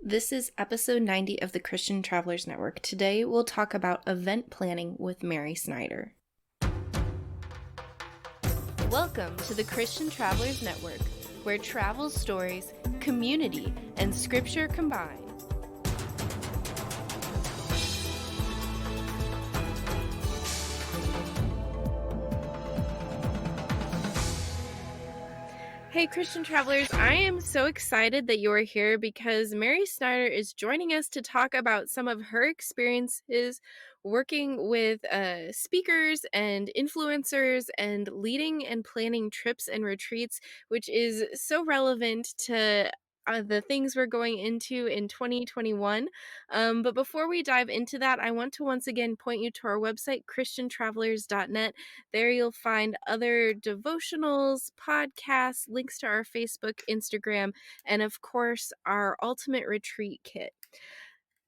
This is episode 90 of the Christian Travelers Network. Today we'll talk about event planning with Mary Snyder. Welcome to the Christian Travelers Network, where travel stories, community, and scripture combine. Hey, Christian Travelers, I am so excited that you are here because Mary Snyder is joining us to talk about some of her experiences working with speakers and influencers and leading and planning trips and retreats, which is so relevant to the things we're going into in 2021. But before we dive into that, I want to once again point you to our website, christiantravelers.net. There you'll find other devotionals, podcasts, links to our Facebook, Instagram, and of course, our ultimate retreat kit.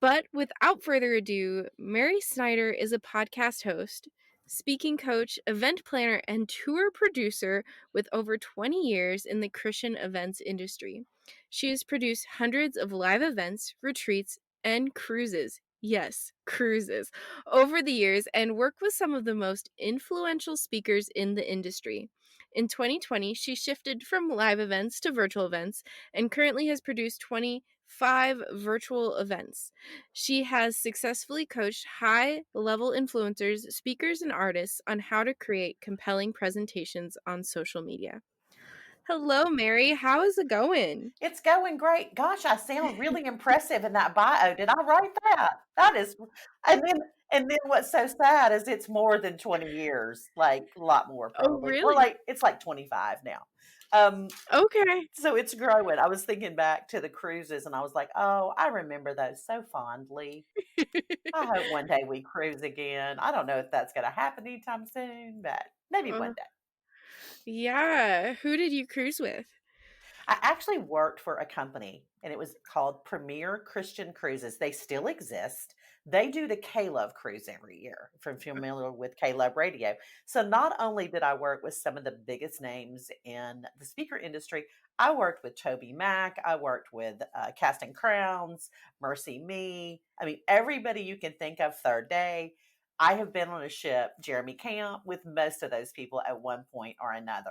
But without further ado, Mary Snyder is a podcast host, speaking coach, event planner, and tour producer with over 20 years in the Christian events industry. She has produced hundreds of live events, retreats, and cruises. Yes, cruises over the years and worked with some of the most influential speakers in the industry. In 2020, she shifted from live events to virtual events and currently has produced 25 virtual events. She has successfully coached high-level influencers, speakers, and artists on how to create compelling presentations on social media. Hello, Mary. How is it going? It's going great. Gosh, I sound really impressive in that bio. Did I write that? That is, and then what's so sad is it's more than 20 years, like a lot more Oh, probably. Or really? like it's like 25 now. Um, Okay. so it's growing. I was thinking back to the cruises and I was like, oh, I remember those so fondly. I hope one day we cruise again. I don't know if that's gonna happen anytime soon, but maybe one Uh, day. yeah. Who did you cruise with? I actually worked for a company and it was called Premier Christian Cruises. They still exist. They do the K Love cruise every year, if you're familiar with K Love Radio. So not only did I work with some of the biggest names in the speaker industry, I worked with Toby Mac, I worked with Casting Crowns, Mercy Me. I mean, everybody you can think of, Third Day. I have been on a ship, Jeremy Camp, with most of those people at one point or another.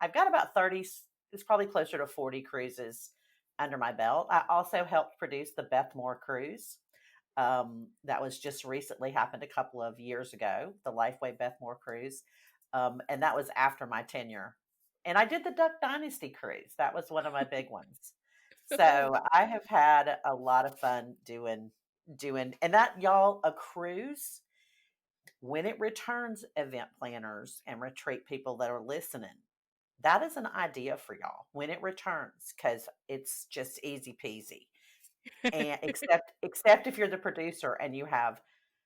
I've got about 30, it's probably closer to 40 cruises under my belt. I also helped produce the Beth Moore cruise. That was just recently happened a couple of years ago, the Lifeway Beth Moore cruise. And that was after my tenure. And I did the Duck Dynasty cruise. That was one of my big ones. So I have had a lot of fun doing and that y'all a cruise when it returns, event planners and retreat people that are listening, that is an idea for y'all when it returns because it's just easy peasy. And except if you're the producer and you have,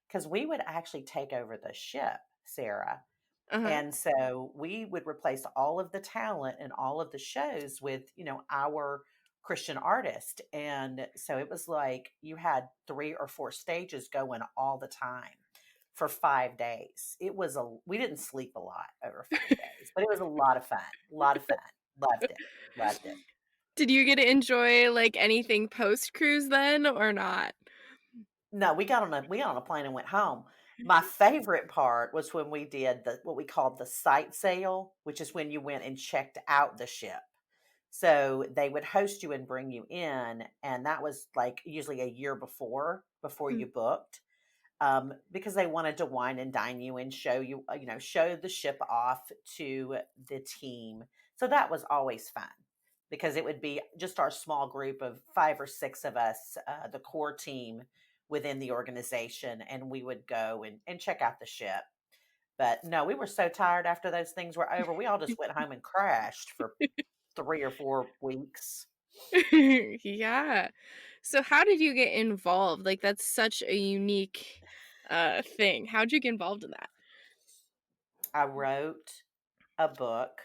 because we would actually take over the ship, Sarah. Uh-huh. And so we would replace all of the talent and all of the shows with, our Christian artist. And so it was like you had 3 or 4 stages going all the time for 5 days. We didn't sleep a lot over 5 days, but it was a lot of fun. A lot of fun. Loved it. Loved it. Did you get to enjoy like anything post cruise then or not? No, we got on a plane and went home. My favorite part was when we did what we called the sight sail, which is when you went and checked out the ship. So they would host you and bring you in, and that was like usually a year before Mm. you booked, because they wanted to wine and dine you and show you, show the ship off to the team. So that was always fun because it would be just our small group of 5 or 6 of us, the core team within the organization, and we would go and check out the ship. But no, we were so tired after those things were over. We all just went home and crashed for 3 or 4 weeks. Yeah. So how did you get involved? Like that's such a unique thing. How'd you get involved in that? I wrote a book.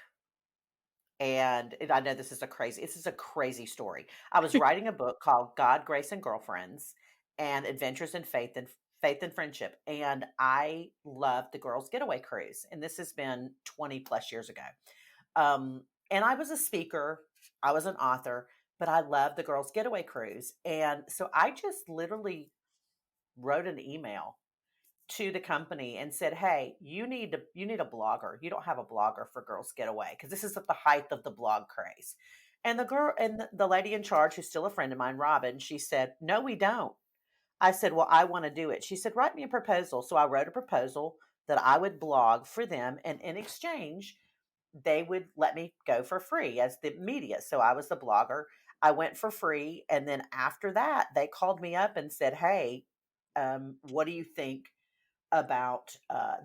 And I know this is a crazy story. I was writing a book called God, Grace, and Girlfriends and Adventures in Faith and Friendship. And I loved the Girls Getaway Cruise. And this has been 20 plus years ago. And I was a speaker, I was an author, but I love the girls' getaway cruise. And so I just literally wrote an email to the company and said, "Hey, you need a blogger. You don't have a blogger for Girls Getaway because this is at the height of the blog craze." And the lady in charge, who's still a friend of mine, Robin, she said, "No, we don't." I said, "Well, I want to do it." She said, "Write me a proposal." So I wrote a proposal that I would blog for them, and in exchange, they would let me go for free as the media. So I was the blogger. I went for free, and then after that, they called me up and said, "Hey, what do you think about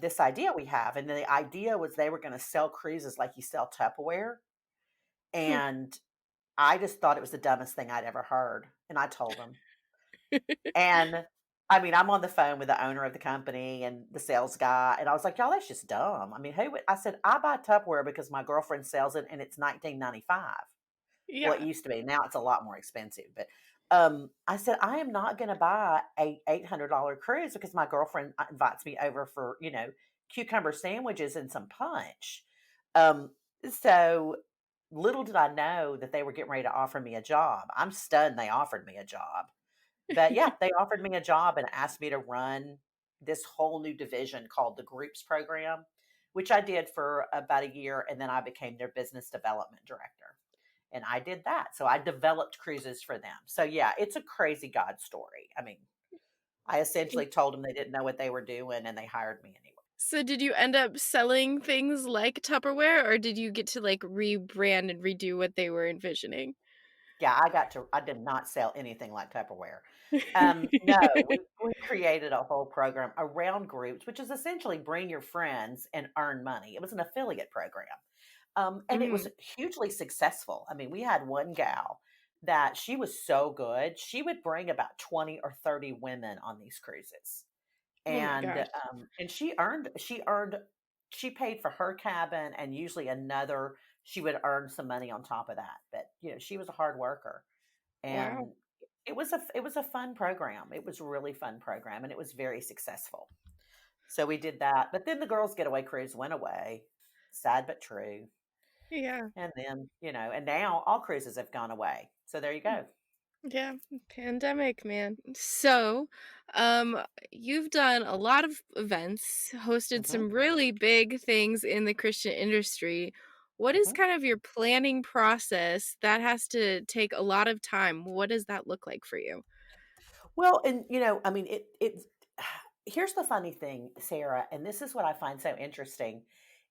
this idea we have?" And the idea was they were going to sell cruises like you sell Tupperware. Hmm. And I just thought it was the dumbest thing I'd ever heard. And I told them. And I mean, I'm on the phone with the owner of the company and the sales guy. And I was like, "Y'all, that's just dumb. I mean, who would?" I said, "I buy Tupperware because my girlfriend sells it and it's 19.95. Well, it Yeah. used to be. Now it's a lot more expensive. But I said, I am not going to buy a $800 cruise because my girlfriend invites me over for, cucumber sandwiches and some punch. Um, so little did I know that they were getting ready to offer me a job. I'm stunned they offered me a job. But yeah, they offered me a job and asked me to run this whole new division called the Groups Program, which I did for about a year. And then I became their business development director. And I did that. So I developed cruises for them. So yeah, it's a crazy God story. I mean, I essentially told them they didn't know what they were doing and they hired me anyway. So did you end up selling things like Tupperware, or did you get to, like, rebrand and redo what they were envisioning? Yeah, I did not sell anything like Tupperware. No, we created a whole program around groups, which is essentially bring your friends and earn money. It was an affiliate program. And it was Mhm. hugely successful. I mean, we had one gal that she was so good. She would bring about 20 or 30 women on these cruises. Oh my gosh. And she paid for her cabin and usually another she would earn some money on top of that. But, she was a hard worker Wow. and it was a fun program. It was a really fun program and it was very successful. So we did that. But then the girls getaway cruise went away. Sad but true. Yeah. And then, and now all cruises have gone away. So there you go. Yeah, pandemic, man. So, um, you've done a lot of events, hosted Mhm, some really big things in the Christian industry. What is mhm. kind of your planning process that has to take a lot of time? What does that look like for you? Well, and I mean, it. Here's the funny thing, Sarah, and this is what I find so interesting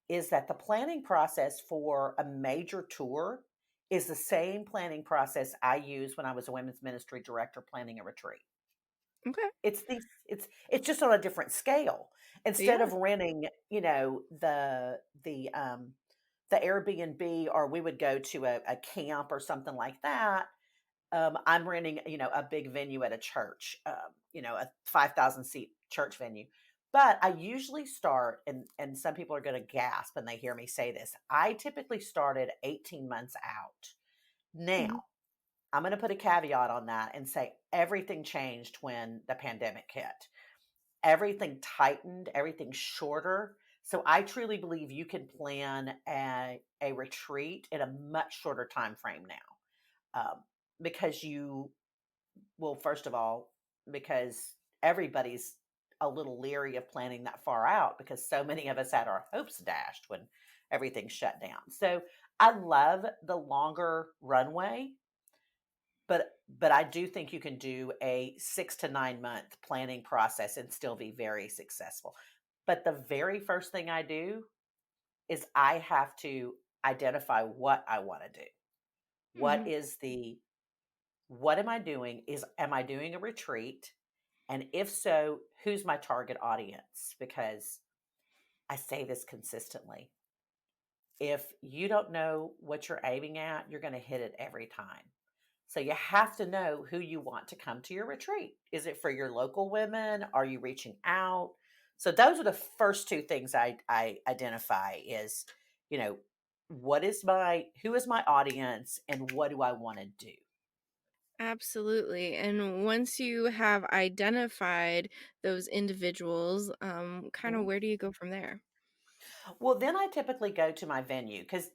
is that the planning process for a major tour is the same planning process I used when I was a women's ministry director planning a retreat. Okay. It's just on a different scale. Instead Yeah. of renting, the Airbnb, or we would go to a camp or something like that. I'm renting, a big venue at a church, a 5,000 seat church venue. But I usually start, and some people are going to gasp when they hear me say this. I typically started 18 months out. Mhm. Now, I'm going to put a caveat on that and say everything changed when the pandemic hit. Everything tightened, everything shorter. So I truly believe you can plan a retreat in a much shorter time frame now, because well, first of all, because everybody's a little leery of planning that far out because so many of us had our hopes dashed when everything shut down. So I love the longer runway, but I do think you can do a 6 to 9 month planning process and still be very successful. But the very first thing I do is I have to identify what I want to do. What Mhm. is the what am I doing? Am I doing a retreat? And if so, who's my target audience? Because I say this consistently. If you don't know what you're aiming at, you're going to hit it every time. So you have to know who you want to come to your retreat. Is it for your local women? Are you reaching out? So those are the first two things I identify is, you know, who is my audience and what do I want to do? Absolutely. And once you have identified those individuals, kind of Mhm. where do you go from there? Well, then I typically go to my venue because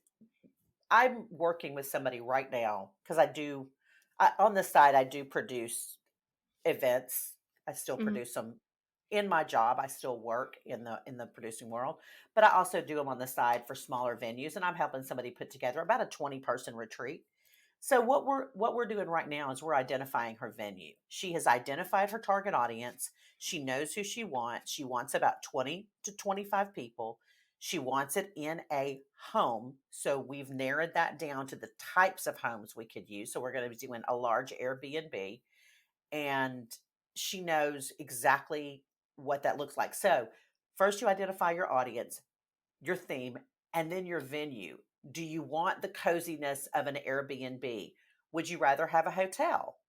I'm working with somebody right now because on the side, I do produce events. I still Mhm. produce them in my job. I still work in the producing world, but I also do them on the side for smaller venues, and I'm helping somebody put together about a 20-person retreat. So what we're doing right now is we're identifying her venue. She has identified her target audience. She knows who she wants. She wants about 20 to 25 people. She wants it in a home. So we've narrowed that down to the types of homes we could use. So we're going to be doing a large Airbnb, and she knows exactly what that looks like. So, first you identify your audience, your theme, and then your venue. Do you want the coziness of an Airbnb? Would you rather have a hotel?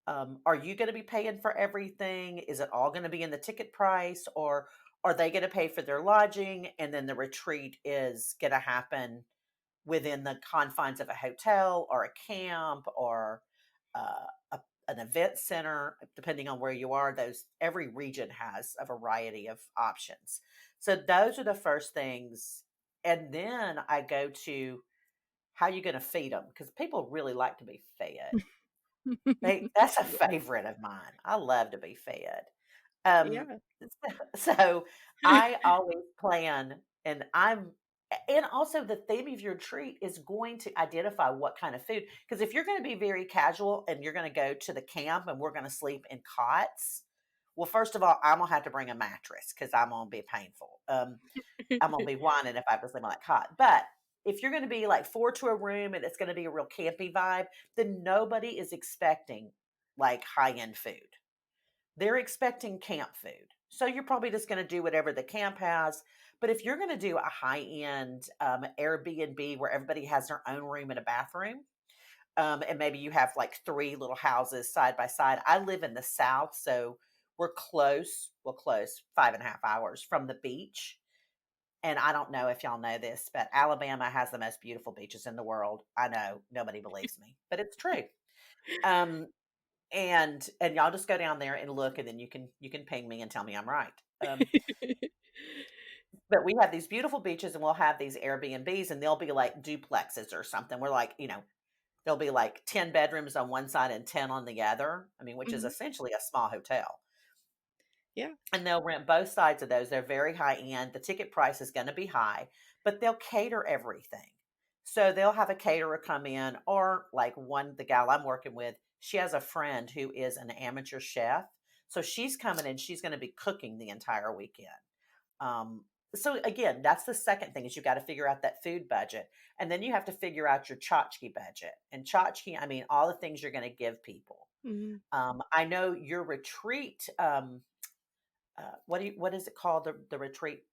Are you going to be paying for everything? Is it all going to be in the ticket price, or are they going to pay for their lodging and then the retreat is going to happen within the confines of a hotel or a camp or an event center, depending on where you are? Those every region has a variety of options. So those are the first things. And then I go to how you going to feed them, because people really like to be fed. That's a Yeah. favorite of mine. I love to be fed. Um, Yeah. so I always plan, and also the theme of your treat is going to identify what kind of food. Because if you're going to be very casual and you're going to go to the camp and we're going to sleep in cots, well, first of all, I'm gonna have to bring a mattress because I'm gonna be painful. I'm gonna be whining if I have to sleep on that cot. But if you're going to be like four to a room and it's going to be a real campy vibe, then nobody is expecting like high end food. They're expecting camp food. So you're probably just going to do whatever the camp has. But if you're going to do a high end Airbnb where everybody has their own room and a bathroom, and maybe you have like three little houses side by side. I live in the South, so we're close. Well, close, 5.5 hours from the beach. And I don't know if y'all know this, but Alabama has the most beautiful beaches in the world. I know nobody believes me, but it's true. Um, and y'all just go down there and look, and then you can ping me and tell me I'm right. But we have these beautiful beaches, and we'll have these Airbnbs, and they'll be like duplexes or something. We're like, there'll be like 10 bedrooms on one side and 10 on the other. I mean, which is Mhm. essentially a small hotel. Yeah. And they'll rent both sides of those. They're very high end. The ticket price is going to be high, but they'll cater everything. So they'll have a caterer come in, or like the gal I'm working with, she has a friend who is an amateur chef. So she's coming and she's going to be cooking the entire weekend. Um, so again, that's the second thing, is you got to figure out that food budget. And then you have to figure out your tchotchke budget. And tchotchke, I mean, all the things you're going to give people. Mhm. I know your retreat. What is it called? The retreat.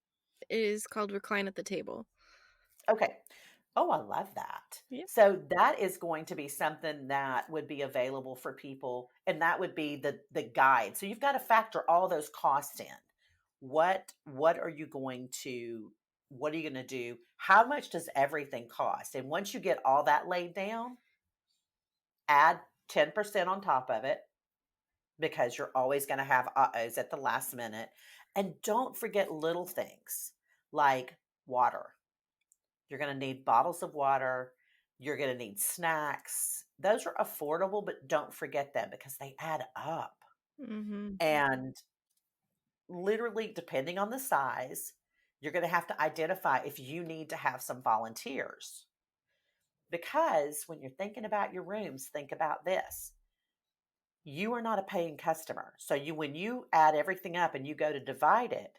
It is called Recline at the Table. Okay. Oh, I love that. Yeah. So that is going to be something that would be available for people, and that would be the guide. So you've got to factor all those costs in. What are you going to what are you going to do? How much does everything cost? And once you get all that laid down, add 10% on top of it, because you're always going to have uh-ohs at the last minute. And don't forget little things like water. You're going to need bottles of water. You're going to need snacks. Those are affordable, but don't forget them because they add up. Mhm. And literally, depending on the size, you're going to have to identify if you need to have some volunteers. Because when you're thinking about your rooms, think about this: you are not a paying customer. So when you add everything up and you go to divide it,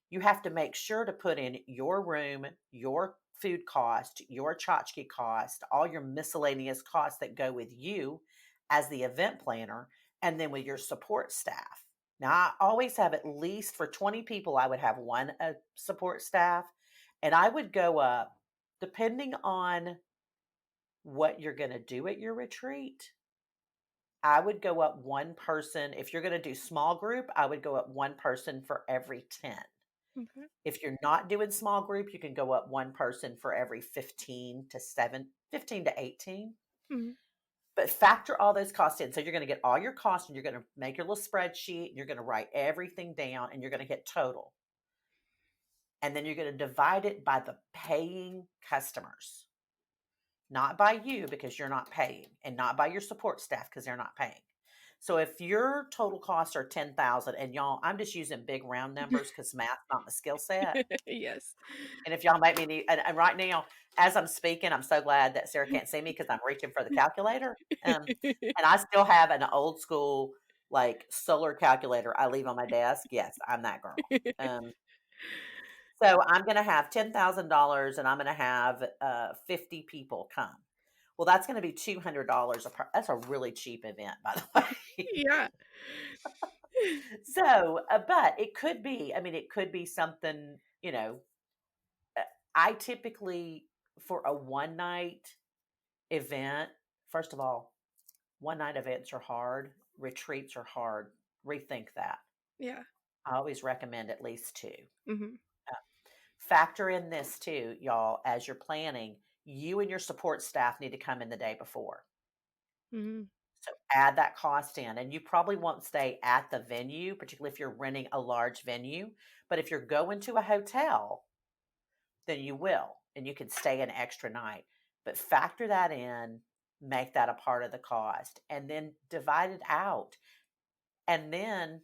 you have to make sure to put in your room, your food cost, your tchotchke cost, all your miscellaneous costs that go with you as the event planner, and then with your support staff. Now, I always have, at least for 20 people, I would have one support staff, and I would go up, depending on what you're going to do at your retreat, I would go up one person. If you're going to do small group, I would go up one person for every 10. Okay. If you're not doing small group, you can go up one person for every 15 to 18. Mhm. But factor all those costs in. So you're going to get all your costs, and you're going to make your little spreadsheet, and you're going to write everything down, and you're going to hit total. And then you're going to divide it by the paying customers. not by you because you're not paying, and not by your support staff because they're not paying. So if your total costs are 10,000, and y'all, I'm just using big round numbers because math's not my skill set. Yes. And if y'all make me need, and right now, as I'm speaking, I'm so glad that Sarah can't see me because I'm reaching for the calculator. And I still have an old school, like, solar calculator I leave on my desk. Yes, I'm that girl. Um, so I'm going to have $10,000 and I'm going to have 50 people come. Well, that's going to be $200 a per. That's a really cheap event, by the way. Yeah. So, but it could be, I mean, it could be something, uh, I typically, for a one night event, first of all, one night events are hard, retreats are hard. Rethink that. Yeah. I always recommend at least two. Mhm. Factor in this too, y'all, as you're planning, you and your support staff need to come in the day before. Mhm. So add that cost in, and you probably won't stay at the venue, particularly if you're renting a large venue. But if you're going to a hotel, then you will, and you can stay an extra night. But factor that in, make that a part of the cost, and then divide it out. And then,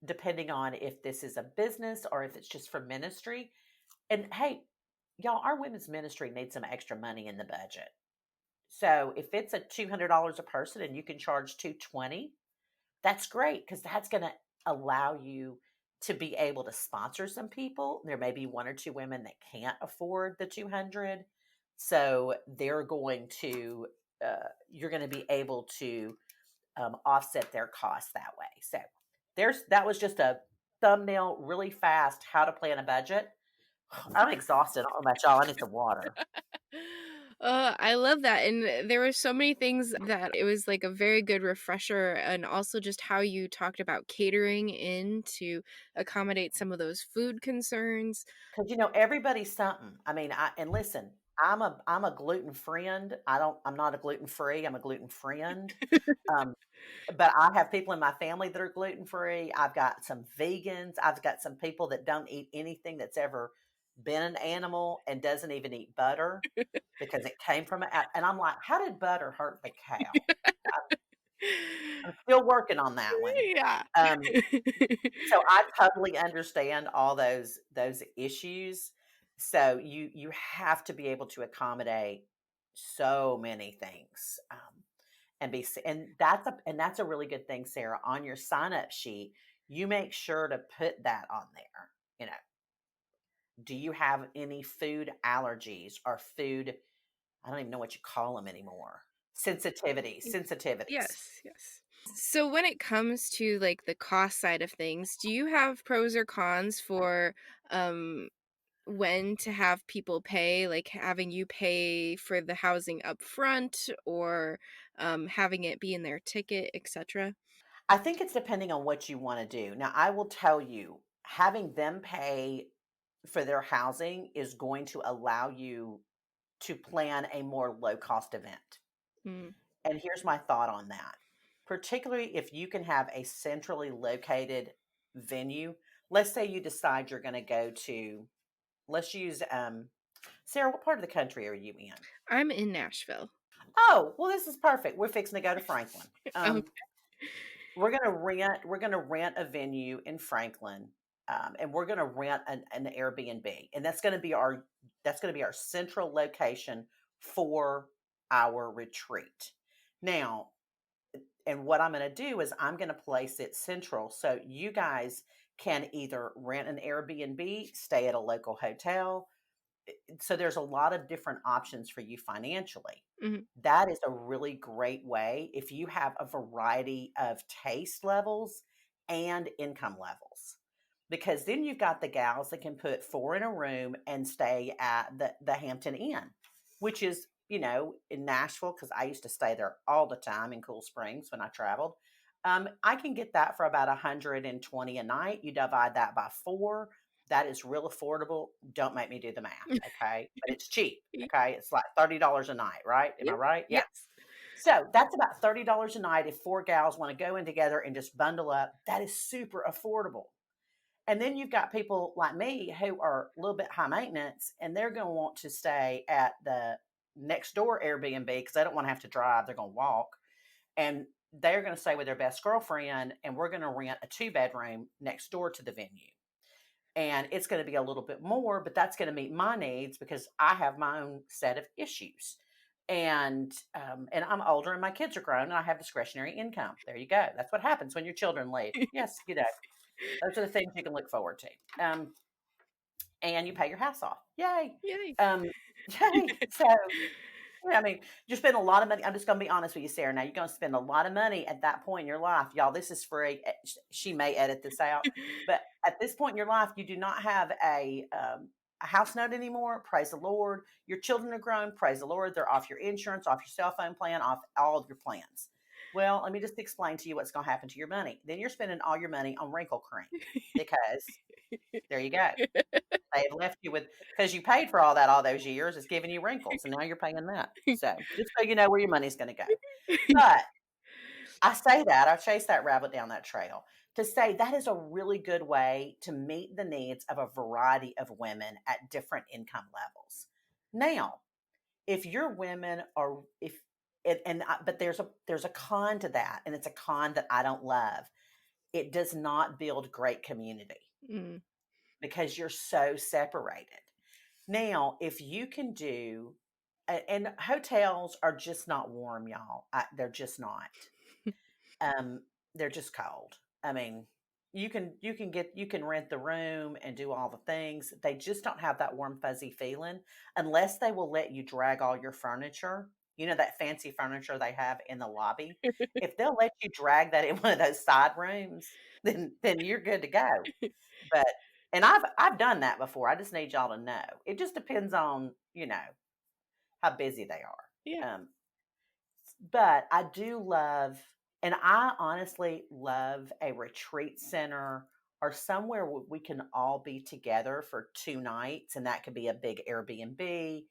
depending on if this is a business or if it's just for ministry, and hey, y'all, our women's ministry needs some extra money in the budget. So if it's a $200 a person and you can charge 220, that's great because that's going to allow you to be able to sponsor some people. There may be one or two women that can't afford the 200. So they're going to, you're going to be able to offset their costs that way. So that was just a thumbnail, really fast, how to plan a budget. I'm exhausted. I don't know about y'all. I need some water. I love that, and there were so many things that it was, like, a very good refresher, and also just how you talked about catering in to accommodate some of those food concerns. Because everybody's something. I mean, and listen, I'm a gluten friend. I'm not a gluten free. I'm a gluten friend. Um, but I have people in my family that are gluten free. I've got some vegans. I've got some people that don't eat anything that's ever been an animal and doesn't even eat butter because it came from it. And I'm like, how did butter hurt the cow? I'm still working on that one. Yeah. Um, So I totally understand all those issues. So you have to be able to accommodate so many things, and that's a really good thing, Sarah. On your sign up sheet, you make sure to put that on there. You know, do you have any food allergies or food? I don't even know what you call them anymore. Sensitivities. Yes, yes. So when it comes to, like, the cost side of things, do you have pros or cons for, um, when to have people pay, like, having you pay for the housing up front or, having it be in their ticket, etcetera? I think it's depending on what you want to do. Now, I will tell you, having them pay for their housing is going to allow you to plan a more low cost event. Mm, And here's my thought on that. Particularly if you can have a centrally located venue. Let's say you decide you're going to go to, let's use, Sarah, what part of the country are you in? I'm in Nashville. Oh, well, this is perfect. We're fixing to go to Franklin. Okay. We're gonna rent a venue in Franklin, and we're gonna rent an Airbnb, and that's gonna be our central location for our retreat. Now, and what I'm gonna do is I'm gonna place it central so you guys can either rent an Airbnb, stay at a local hotel. So there's a lot of different options for you financially. Mhm. That is a really great way if you have a variety of taste levels and income levels. Because then you've got the gals that can put four in a room and stay at the Hampton Inn, which is, in Nashville, because I used to stay there all the time in Cool Springs when I traveled. I can get that for about 120 a night. You divide that by four. That is real affordable. Don't make me do the math, okay? But it's cheap, Y okay? It's like $30 a night, right? Am I Yep. right? Yeah. Yes. So that's about $30 a night if four gals want to go in together and just bundle up. That is super affordable. And then you've got people like me who are a little bit high maintenance and they're going to want to stay at the next door Airbnb because they don't want to have to drive. They're going to walk. And they're going to stay with their best girlfriend. And we're going to rent a 2 bedroom next door to the venue. And it's going to be a little bit more, but that's going to meet my needs because I have my own set of issues. And I'm older and my kids are grown and I have discretionary income. There you go. That's what happens when your children leave. Yes, those are the things you can look forward to. And you pay your house off. Yay. Yay. Um, yay. So, yeah, I mean, you spend a lot of money. I'm just going to be honest with you, Sarah. Now, you're going to spend a lot of money at that point in your life. Y'all, this is free. She may edit this out. But at this point in your life, you do not have a house note anymore. Praise the Lord. Your children are grown. Praise the Lord. They're off your insurance, off your cell phone plan, off all of your plans. Well, let me just explain to you what's going to happen to your money. Then you're spending all your money on wrinkle cream because there you go. They have left you with because you paid for all that all those years. It's giving you wrinkles, and now you're paying that. So just so you know where your money's going to go. But I say that I chase that rabbit down that trail to say that is a really good way to meet the needs of a variety of women at different income levels. Now, if your women are if but there's a con to that, and it's a con that I don't love. It does not build great community Mm. because you're so separated. Now, if you can do, and hotels are just not warm, y'all. They're just not. Um, they're just cold. I mean, you can rent the room and do all the things. They just don't have that warm fuzzy feeling unless they will let you drag all your furniture. You know that fancy furniture they have in the lobby. If they'll let you drag that in one of those side rooms, then you're good to go. But and I've done that before. I just need y'all to know. It just depends on, how busy they Yeah. are. But I do love, and I honestly love a retreat center or somewhere where we can all be together for 2 nights. And that could be a big Airbnb.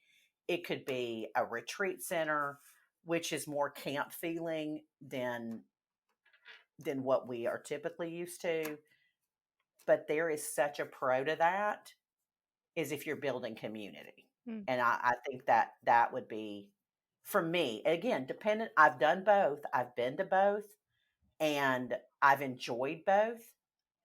It could be a retreat center, which is more camp feeling than what we are typically used to. But there is such a pro to that is if you're building community. Mm. And I think that that would be for me, again, dependent. I've done both. I've been to both and I've enjoyed both.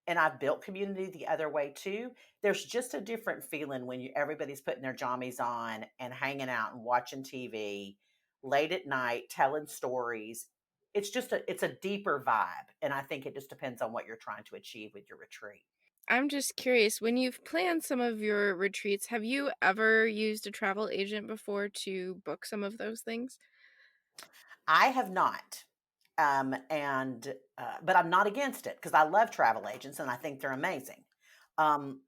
And I've built community the other way too. There's just a different feeling when everybody's putting their jammies on and hanging out and watching TV late at night, telling stories. It's a deeper vibe. And I think it just depends on what you're trying to achieve with your retreat. I'm just curious, when you've planned some of your retreats, have you ever used a travel agent before to book some of those things? I have not. But I'm not against it because I love travel agents and I think they're amazing. Um,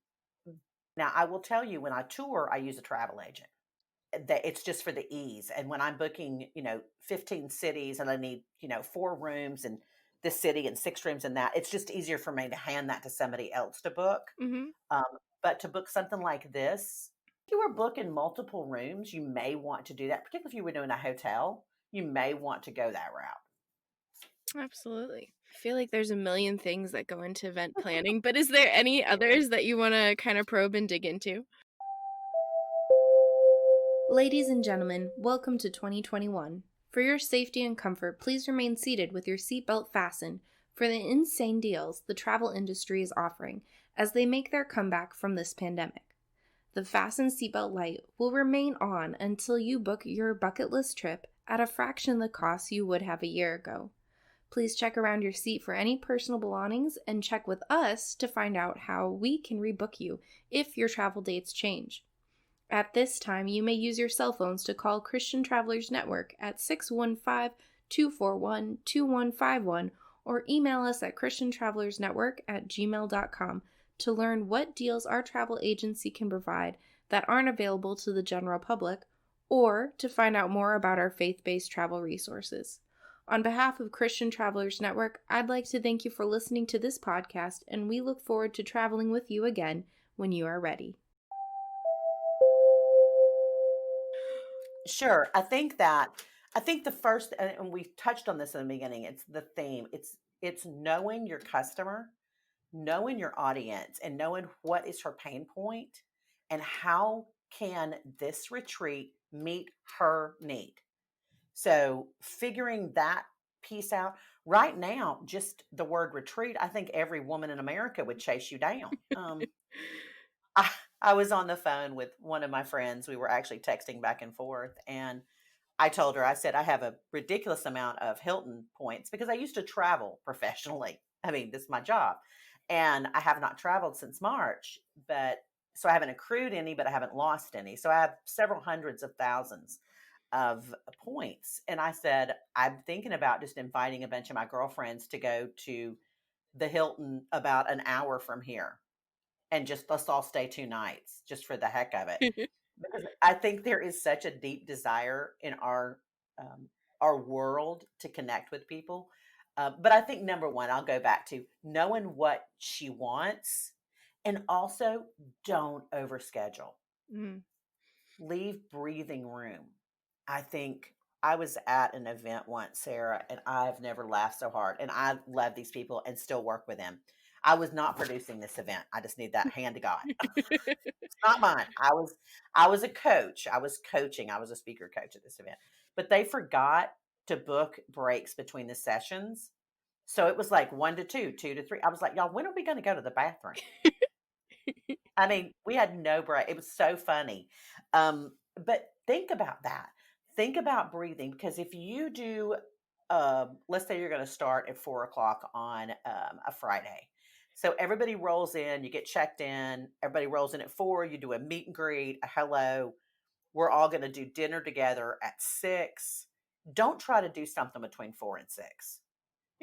Now, I will tell you when I tour, I use a travel agent. That it's just for the ease. And when I'm booking, 15 cities and I need, 4 rooms in this city and 6 rooms in that, it's just easier for me to hand that to somebody else to book. Mhm. Um, but to book something like this, if you were booking multiple rooms, you may want to do that, particularly if you were doing a hotel, you may want to go that route. Absolutely. I feel like there's a million things that go into event planning, but is there any others that you wanna kinda probe and dig into? Ladies and gentlemen, welcome to 2021. For your safety and comfort, please remain seated with your seatbelt fastened for the insane deals the travel industry is offering as they make their comeback from this pandemic. The fasten seatbelt light will remain on until you book your bucket list trip at a fraction of the cost you would have a year ago. Please check around your seat for any personal belongings and check with us to find out how we can rebook you if your travel dates change. At this time, you may use your cell phones to call Christian Travelers Network at 615-241-2151 or email us at christiantravelersnetwork@gmail.com to learn what deals our travel agency can provide that aren't available to the general public or to find out more about our faith-based travel resources. On behalf of Christian Travelers Network, I'd like to thank you for listening to this podcast, and we look forward to traveling with you again when you are ready. Sure. I think the first, and we touched on this in the beginning, it's the theme. It's knowing your customer, knowing your audience, and knowing what is her pain point and how can this retreat meet her need. So figuring that piece out right now, just the word retreat, I think every woman in America would chase you down. I, I was on the phone with one of my friends. We were actually texting back and forth, and I told her, I said, I have a ridiculous amount of Hilton points because I used to travel professionally. I mean, this is my job. And I have not traveled since March, but so I haven't accrued any, but I haven't lost any. So I have several hundreds of thousands of points. And I said, I'm thinking about just inviting a bunch of my girlfriends to go to the Hilton about an hour from here and just let's all stay 2 nights just for the heck of it. Because I think there is such a deep desire in um, our world to connect with people. But I think number one, I'll go back to knowing what she wants, and also don't overschedule. Mm. Leave breathing room. I think I was at an event once, Sarah, and I've never laughed so hard. And I love these people and still work with them. I was not producing this event. I just need that hand to God. It's not mine. I was a coach. I was coaching. I was a speaker coach at this event. But they forgot to book breaks between the sessions. So it was like 1 to 2, 2 to 3. I was like, y'all, when are we going to go to the bathroom? I mean, we had no break. It was so funny. But think about that. Think about breathing because if you do, let's say you're going to start at 4 o'clock on a Friday. So everybody rolls in, you get checked in, everybody rolls in at 4, you do a meet and greet, a hello. We're all going to do dinner together at 6. Don't try to do something between 4 and 6.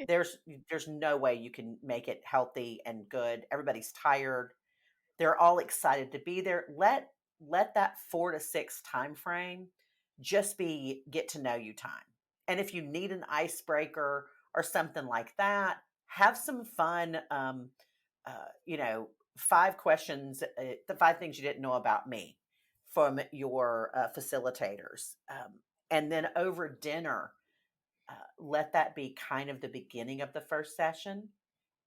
There's there's no way you can make it healthy and good. Everybody's tired, they're all excited to be there. Let that 4 to 6 time frame just be get to know you time. And if you need an icebreaker or something like that, have some fun. You know, 5 questions, the 5 things you didn't know about me from your facilitators. And then over dinner, let that be kind of the beginning of the first session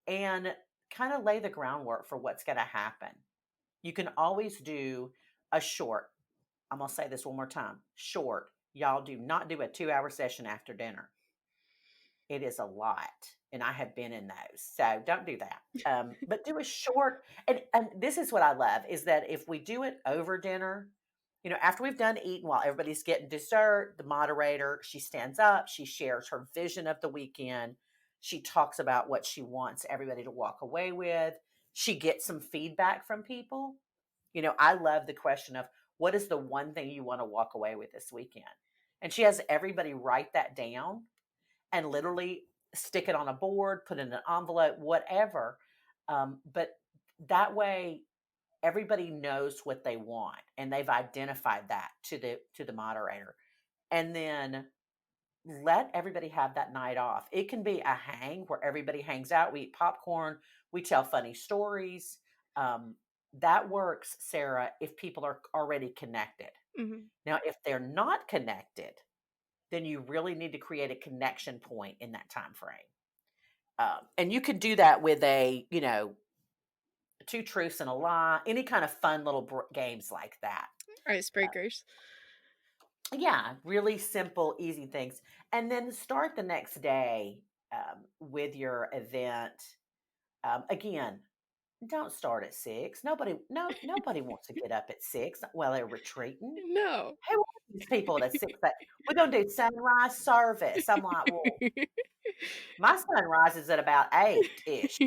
and kind of lay the groundwork for what's going to happen. You can always do a short. I'm going to say this one more time. Short. Y'all do not do a 2 hour session after dinner. It is a lot. And I have been in those. So don't do that. But do a short. And this is what I love is that if we do it over dinner, you know, after we've done eating while everybody's getting dessert, the moderator, she stands up, she shares her vision of the weekend. She talks about what she wants everybody to walk away with. She gets some feedback from people. You know, I love the question of what is the one thing you want to walk away with this weekend? And she has everybody write that down and literally stick it on a board, put it in an envelope, whatever. But that way, everybody knows what they want, and they've identified that to the moderator, and then let everybody have that night off. It can be a hang where everybody hangs out. We eat popcorn. We tell funny stories. Um, that works, Sarah, if people are already connected. Mhm. Now, if they're not connected, then you really need to create a connection point in that time frame. And you could do that with a, you know, two truths and a lie, any kind of fun little games like that. Icebreakers. Yeah, really simple, easy things. And then start the next day with your event. Again, don't start at 6. Nobody wants to get up at 6 while they're retreating. No. Who wants these people at 6? We're gonna do sunrise service. I'm like, well, my sun rises at about 8-ish.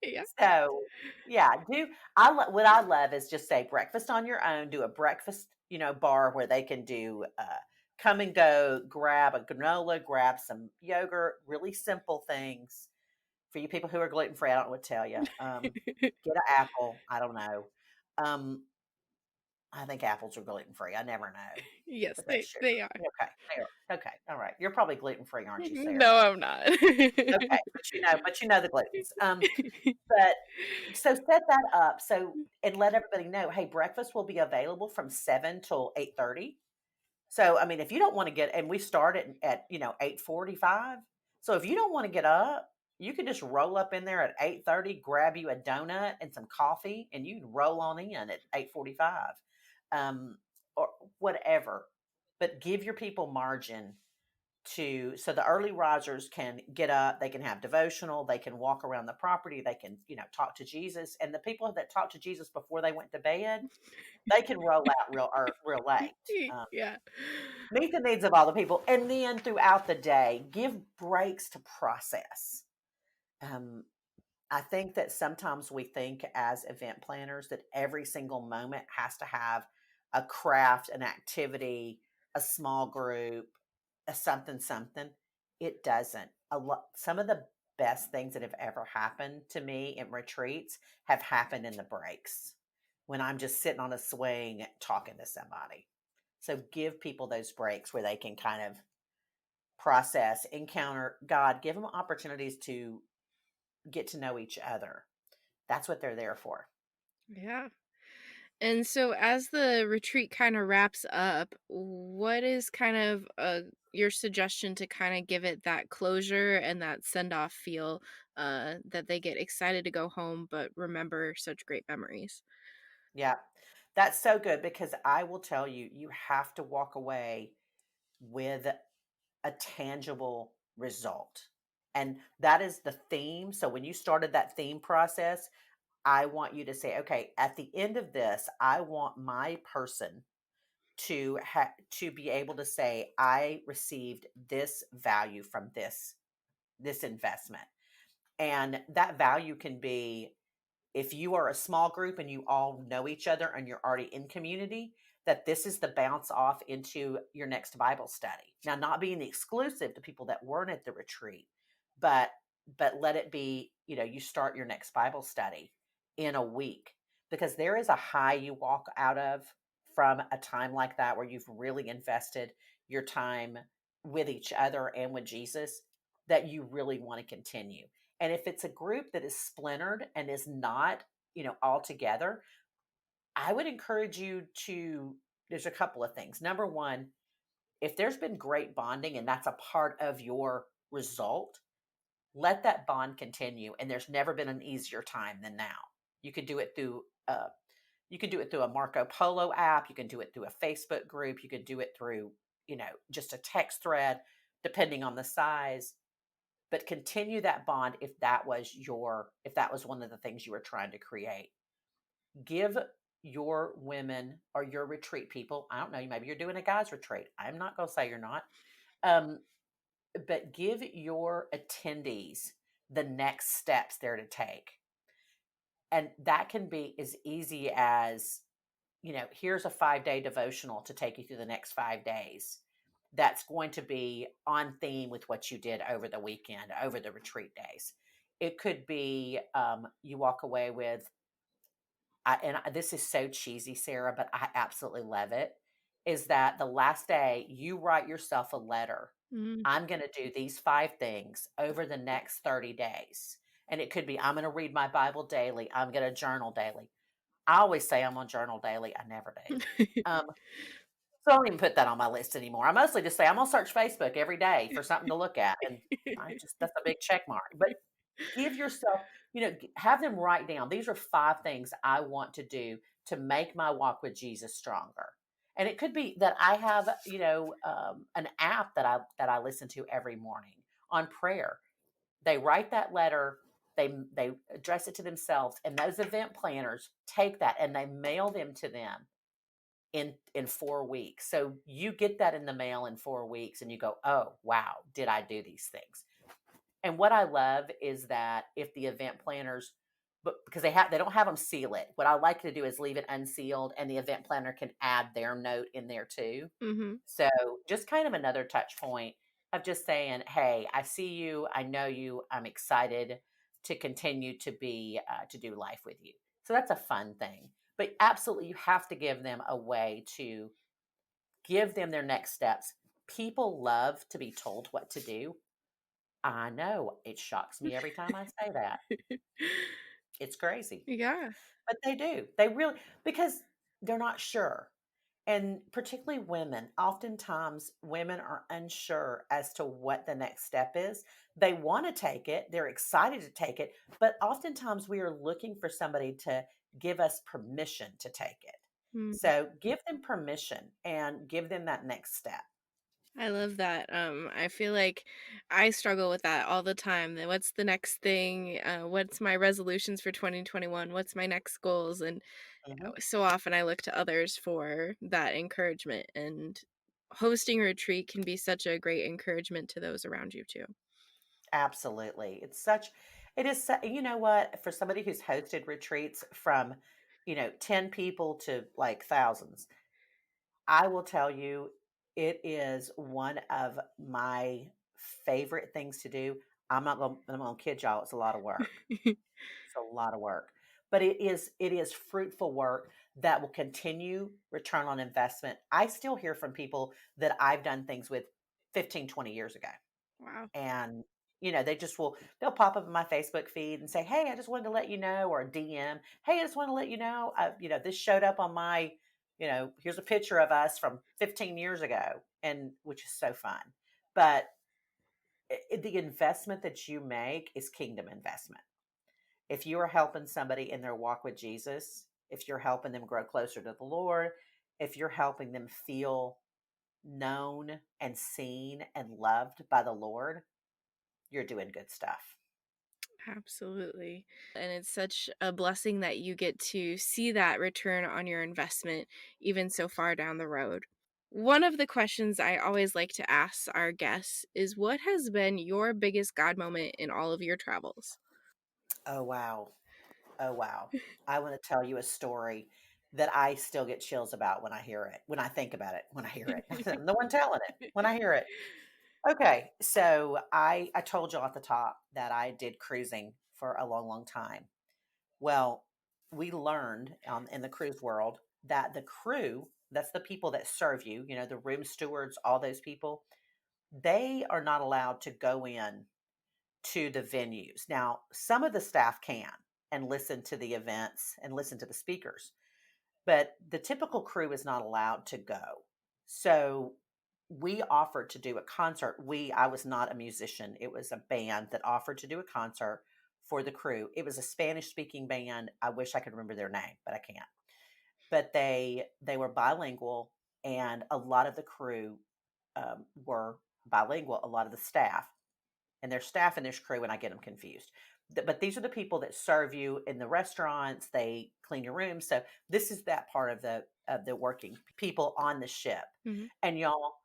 Yeah. So, yeah, do what I love is just say breakfast on your own, do a breakfast, you know, bar where they can do come and go, grab a granola, grab some yogurt, really simple things. For you people who are gluten free, I don't know what to tell you. Get an apple. I don't know. Um, I think apples are gluten free. I never know, Yes, but that's sugar. they are. Okay, they are. Okay, all right. You're probably gluten free, aren't you, No, Sarah? I'm not. Okay, but you know the glutens. But so set that up so and let everybody know, hey, breakfast will be available from 7 till 8:30. So I mean, if you don't want to get and we start at 8:45. So if you don't want to get up, you can just roll up in there at 8:30, grab you a donut and some coffee, and you can roll on in at 8:45. Um, or whatever. but give your people margin to so the early risers can get up, they can have devotional, they can walk around the property, they can, talk to Jesus. And the people that talk to Jesus before they went to bed, they can roll out real late. Um, Yeah. meet the needs of all the people, and then throughout the day, give breaks to process. Um, I think that sometimes we think as event planners that every single moment has to have a craft, an activity, a small group, a something something. It doesn't. A lot some of the best things that have ever happened to me in retreats have happened in the breaks when I'm just sitting on a swing talking to somebody. So give people those breaks where they can kind of process, encounter God, give them opportunities to get to know each other. That's what they're there for. Yeah. And so as the retreat kind of wraps up, what is kind of your suggestion to kind of give it that closure and that send off feel that they get excited to go home but remember such great memories? Yeah. That's so good because I will tell you, you have to walk away with a tangible result. And that is the theme. So when you started that theme process, I want you to say, okay, at the end of this, I want my person to be able to say, I received this value from this investment. And that value can be if you are a small group and you all know each other and you're already in community, that this is the bounce off into your next Bible study. Now, not being exclusive to people that weren't at the retreat, but let it be, you start your next Bible study in a week because there is a high you walk out of from a time like that where you've really invested your time with each other and with Jesus that you really want to continue. And if it's a group that is splintered and is not, all together, I would encourage you to there's a couple of things. Number one, if there's been great bonding and that's a part of your result, let that bond continue. And there's never been an easier time than now. You could do it through you can do it through a Marco Polo app, you can do it through a Facebook group, you could do it through, just a text thread, depending on the size, but continue that bond if that was one of the things you were trying to create. Give your women or your retreat people, I don't know, maybe you're doing a guys retreat, I'm not going to say you're not, um, but give your attendees the next steps they're to take. And that can be as easy as, here's a 5-day devotional to take you through the next 5 days that's going to be on theme with what you did over the weekend, over the retreat days. It could be you walk away with, this is so cheesy, Sarah, but I absolutely love it. Is that the last day you write yourself a letter? Mm. I'm going to do these 5 things over the next 30 days. And it could be I'm going to read my Bible daily, I'm going to journal daily. I always say I'm on journal daily. I never do. Um, so I don't even put that on my list anymore. I mostly just say I'm gonna search Facebook every day for something to look at, and that's a big check mark. But give yourself, have them write down. These are 5 things I want to do to make my walk with Jesus stronger. And it could be that I have, an app that I listen to every morning on prayer. They write that letter. They address it to themselves, and those event planners take that and they mail them to them in 4 weeks. So you get that in the mail in 4 weeks and you go, oh, wow, did I do these things? And what I love is that if the event planners, but because they don't have them seal it, what I like to do is leave it unsealed and the event planner can add their note in there too. Mhm. So just kind of another touch point of just saying, hey, I see you, I know you, I'm excited to continue to do life with you. So that's a fun thing. But absolutely, you have to give them a way to give them their next steps. People love to be told what to do. I know it shocks me every time I say that. It's crazy, Yeah. but they do. They really, because they're not sure. And particularly women, oftentimes women are unsure as to what the next step is. They want to take it, they're excited to take it, but oftentimes we are looking for somebody to give us permission to take it. Mm. So give them permission and give them that next step. I love that. I feel like I struggle with that all the time. That what's the next thing? What's my resolutions for 2021? What's my next goals? And Mhm. so often I look to others for that encouragement. And hosting a retreat can be such a great encouragement to those around you too. Absolutely. It is, you know what, for somebody who's hosted retreats from, 10 people to like thousands, I will tell you, it is one of my favorite things to do. I'm gonna kid y'all, it's a lot of work. It's a lot of work. But it is fruitful work that will continue return on investment. I still hear from people that I've done things with 15, 20 years ago. Wow. And, they'll pop up in my Facebook feed and say, "Hey, I just wanted to let you know," or a DM, "Hey, I just want to let you know, this showed up on my, here's a picture of us from 15 years ago," and which is so fun. But the investment that you make is kingdom investment. If you are helping somebody in their walk with Jesus, if you're helping them grow closer to the Lord, if you're helping them feel known and seen and loved by the Lord, you're doing good stuff. Absolutely. And it's such a blessing that you get to see that return on your investment even so far down the road. One of the questions I always like to ask our guests is what has been your biggest God moment in all of your travels? Oh, wow. Oh, wow. I want to tell you a story that I still get chills about when I hear it, when I think about it, when I hear it. I'm the one telling it, when I hear it. Okay, so I told you at the top that I did cruising for a long, long time. Well, we learned in the cruise world that the crew, that's the people that serve you, the room stewards, all those people, they are not allowed to go in to the venues. Now, some of the staff can and listen to the events and listen to the speakers, but the typical crew is not allowed to go. So we offered to do a concert. I was not a musician. It was a band that offered to do a concert for the crew. It was a Spanish speaking band. I wish I could remember their name, but I can't. But they were bilingual, and a lot of the crew were bilingual. A lot of the staff, and there's staff and there's crew, and I get them confused. But these are the people that serve you in the restaurants. They clean your room. So this is that part of the working people on the ship. Mhm. And y'all,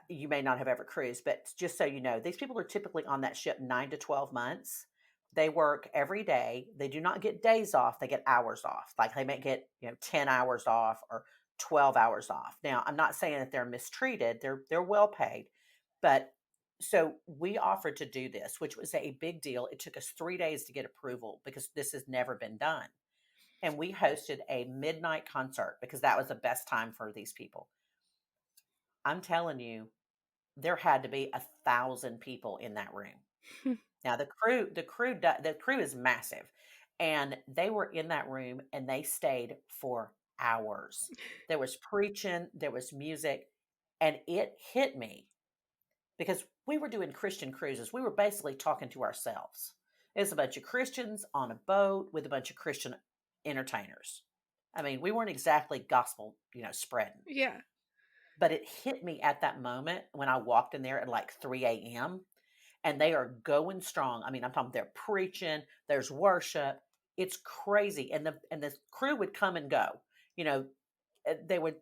you may not have ever cruised, but just so you know, these people are typically on that ship 9 to 12 months. They work every day. They do not get days off. They get hours off. Like they may get 10 hours off or 12 hours off. Now, I'm not saying that they're mistreated. They're well paid, but so we offered to do this, which was a big deal. It took us 3 days to get approval because this has never been done. And we hosted a midnight concert because that was the best time for these people. I'm telling you, there had to be 1,000 people in that room. Now the crew is massive, and they were in that room and they stayed for hours. There was preaching, there was music, and it hit me because we were doing Christian cruises. We were basically talking to ourselves. It's a bunch of Christians on a boat with a bunch of Christian entertainers. I mean, we weren't exactly gospel, spreading. Yeah. But it hit me at that moment when I walked in there at like 3 a.m. and they are going strong. I mean, I'm talking they're preaching, there's worship. It's crazy. And the crew would come and go. You know,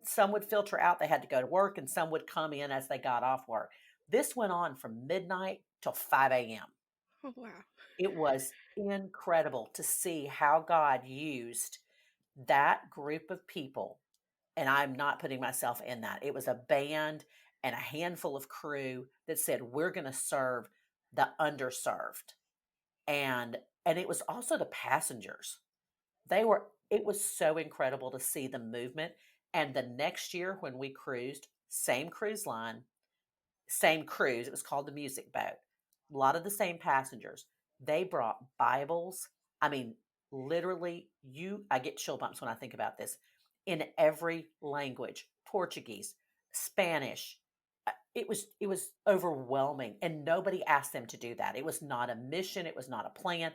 some would filter out, they had to go to work, and some would come in as they got off work. This went on from midnight till 5 a.m. Oh, wow. It was incredible to see how God used that group of people, and I'm not putting myself in that. It was a band and a handful of crew that said, "We're gonna serve the underserved." And it was also the passengers. It was so incredible to see the movement. And the next year when we cruised, same cruise line, same cruise, it was called the Music Boat. A lot of the same passengers. They brought Bibles. I mean, literally, I get chill bumps when I think about this. In every language, Portuguese, Spanish. It was overwhelming, and nobody asked them to do that. It was not a mission, it was not a plan.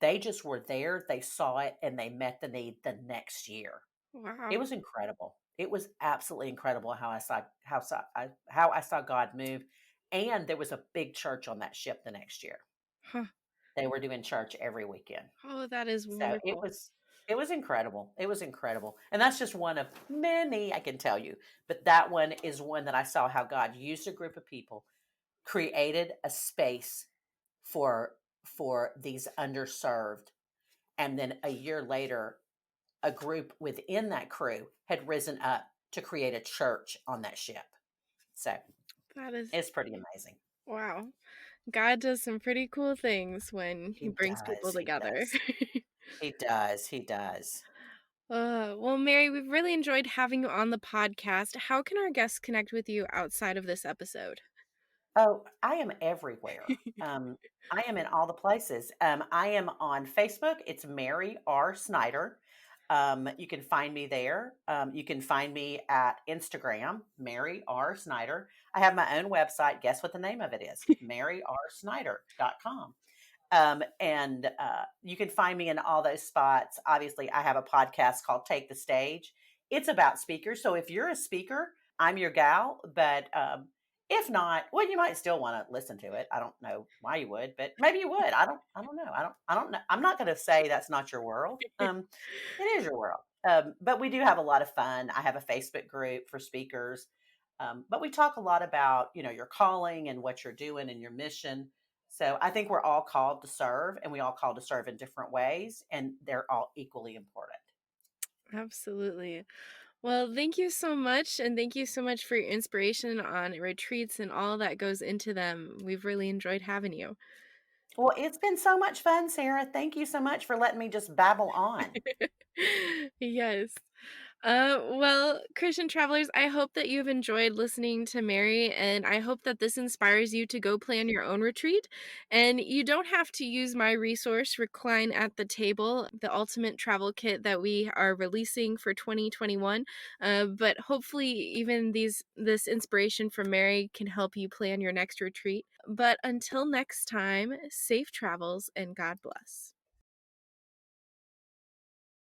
They just were there, they saw it, and they met the need the next year. It Wow. was incredible. It was absolutely incredible how I saw God move, and there was a big church on that ship the next year. Huh. They were doing church every weekend. Oh, that is So wonderful. it was incredible. It was incredible. And that's just one of many I can tell you. But that one is one that I saw how God used a group of people, created a space for these underserved, and then a year later a group within that crew had risen up to create a church on that ship. So That is it's pretty amazing. wow. God does some pretty cool things when he He brings people does. He together. does. He does. He does. Well, Mary, we've really enjoyed having you on the podcast. How can our guests connect with you outside of this episode? Oh, I am everywhere. I am in all the places. I am on Facebook. It's Mary R. Snyder. You can find me there. You can find me at Instagram, Mary R. Snyder. I have my own website. Guess what the name of it is? MaryRSnyder.com. And you can find me in all those spots. Obviously, I have a podcast called Take the Stage. It's about speakers. So if you're a speaker, I'm your gal. But if not, well, you might still want to listen to it. I don't know why you would, but maybe you would. I don't. I don't know. I don't know. I'm not going to say that's not your world. It is your world. But we do have a lot of fun. I have a Facebook group for speakers. But we talk a lot about, your calling and what you're doing and your mission. So I think we're all called to serve, and we all called to serve in different ways, and they're all equally important. Absolutely. Well, thank you so much. And thank you so much for your inspiration on retreats and all that goes into them. We've really enjoyed having you. Well, it's been so much fun, Sarah. Thank you so much for letting me just babble on. Yes. Well, Christian travelers, I hope that you've enjoyed listening to Mary, and I hope that this inspires you to go plan your own retreat. And you don't have to use my resource, Recline at the Table, the ultimate travel kit that we are releasing for 2021. But hopefully, even this inspiration from Mary can help you plan your next retreat. But until next time, safe travels and God bless.